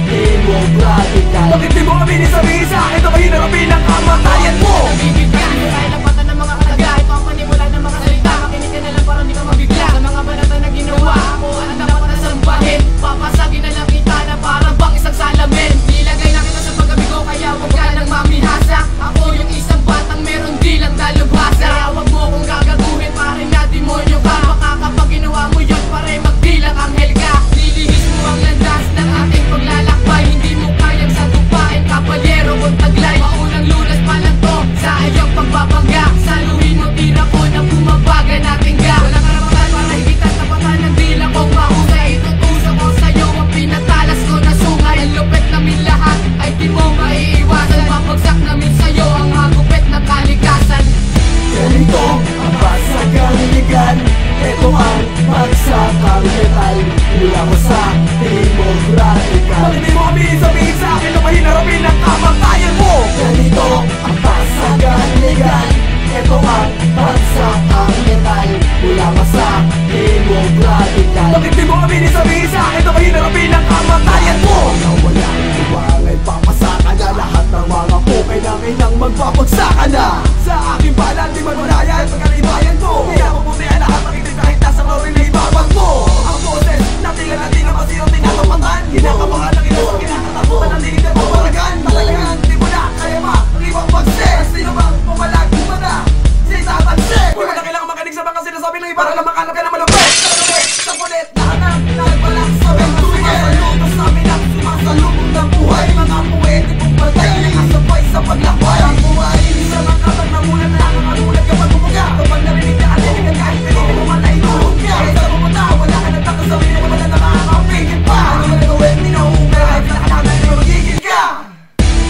demokratikal. Bakit di mo aminin sabihin sa akin na mahirapin ang kamatayan mo? Nabibigyan, kaya lapatan ng mga kalaga. Ito ang panimulan ng mga salita. Makinig ka na lang para di ka mabigla sa mga banata na ginawa. Ako ang dapat na sambahin. Papasagin na lang kita na parang bang isang salamin. Nilagay na kita sa pag-abigo kaya huwag ka nang mamihasa. Ako yung isang batang meron di lang dalubhasa. Kaya huwag mo kong gagaguhin pare na demonyo ka. Baka kapag ginawa mo yun pare magdilang anghel ka. Nilihis mo ang landas ng ating paglalakbay. Hindi mo kayang sagupain kabalyero kung taglay. Maunang lunas pa lang to sa iyong pagbabangga. Saluhin mo tira ko na bumabaga natin ga. Walang karapatan para higitan tapatan ng dila kong mahusay. Itutusok ko sa'yo ang pinatalas ko na sungay. Ang lupit namin lahat ay di mo maiiwasan. Mapagsak namin sa'yo ang hagupit na kalikasan. Ganito ang pasagaligan. Ito ang magsakang metal. Mula ko sa demokratikal. Bakit di mo aminin sabihin sa akin na mahirapin ang kamatayan mo? Ganito ang pasagaligan. Ito ang magsakang metal. Mula ko sa demokratikal. Bakit di mo aminin sabihin sa akin na mahirapin ang kamatayan mo? Na walang iwalay papasaka na lahat ng mga pukay na inang magpapagsakan na. Sa aking balan di man malaya at pagkalibayan ko. Kaya mabuti ang lahat makitig kahit nasa glory na ibabag mo. Ang boses natin ang masirang tinatapatan. Kinakabahan ng ilang kinakatakutan ng linig at pabaragan. Talagang di mo na kaya mag-ibang pagses. Sino bang pumalag kumada? Si tatansin. Di mo na kailangan makinig sa mga sinasabi ng iba na makalap ka na malupit. Sa kulit lahat ng nagbalak sa bentuyen. Masalutas namin ang sumasalubong ng buhay. Mga poetikong patay nakasabay sa paglakbay. Ang buhay sa mga katag na mulat na nakakagulat kapag bumuga. Kapag narinig na kalinigan kahit pinili mo man ay tulog niya. Kahit sa pumunta wala ka nagtakasawin na wala na makakapigil pa. Ano man nagawin ninauunga kahit nakakatay na magigil ka.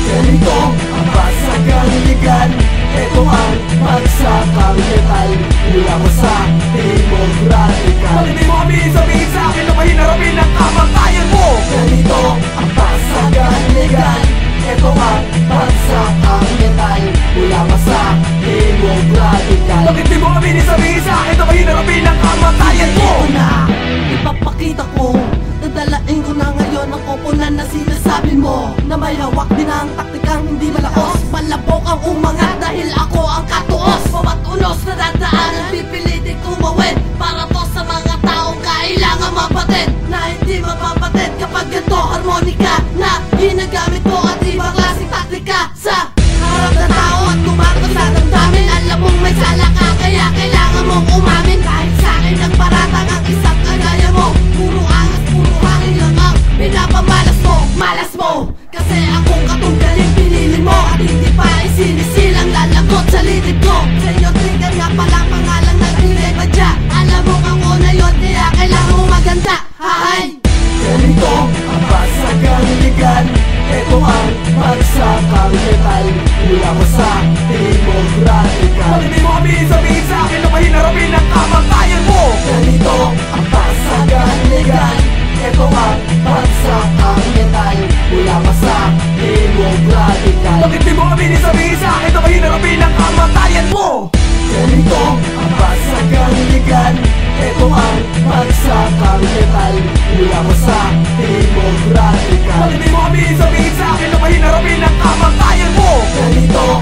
Ganito ang pasagaligan. Ito ang magsakang metal. Mula ko sa demokratikal. Bakit di mo aminin sabihin sa akin na mahirapin ang kamatayan mo? Ganito ang pasagaligan. Ito ang magsakang metal. Mula ko sa demokratikal. Bakit di mo aminin sabihin sa akin na mahirapin ang kamatayan mo? Ito na, ipapakita ko. Dadalain ko na ngayon ang koponan na sinasabi mo. Na may hawak din ang taktikang hindi malakos. Malabok ang umangat dahil ako ang katuos. Bawat unos na dadaanan pipilitin tumawid. Para to sa mga taong kailangan mapatid. Na hindi mapapatid kapag ganito harmonika. Na ginagamit ko at ibang klaseng taktika. Sa harap ng tao at kumakas sa damdamin. Alam mong may sala ka kaya kailangan mong umamin. Kahit sa akin nagparatang ang isang kagaya mo. Puro angas, puro hangin lang ang pinapamalas mo. Malas mo, kasi akong katunggaling pinili mo. At hindi pa isinisilang lalagot sa lilig ko. Sa'yo trigger nga palang pangalang nag-irebadya. Alam mo ako na yun, kaya kailangan mo maganda. Hahay! Ganito ang pasagaligan. Ito ang magsakang metal. Mula ko sa demokratikal. Bakit di mo aminin sabihin sa akin na mahirapin ang kamatayan mo? Ganito ang pasagaligan. Ito ang magsakang metal. Mula ko sa demokratikal. Bakit di mo aminin sabihin sa akin na mahirapin ang kamatayan mo? Ganito ang pasagaligan. Ito ang magsakang metal. Mula ko sa demokratikal. Bakit di mo aminin sabihin sa akin na mahirapin ang kamatayan mo? Ganito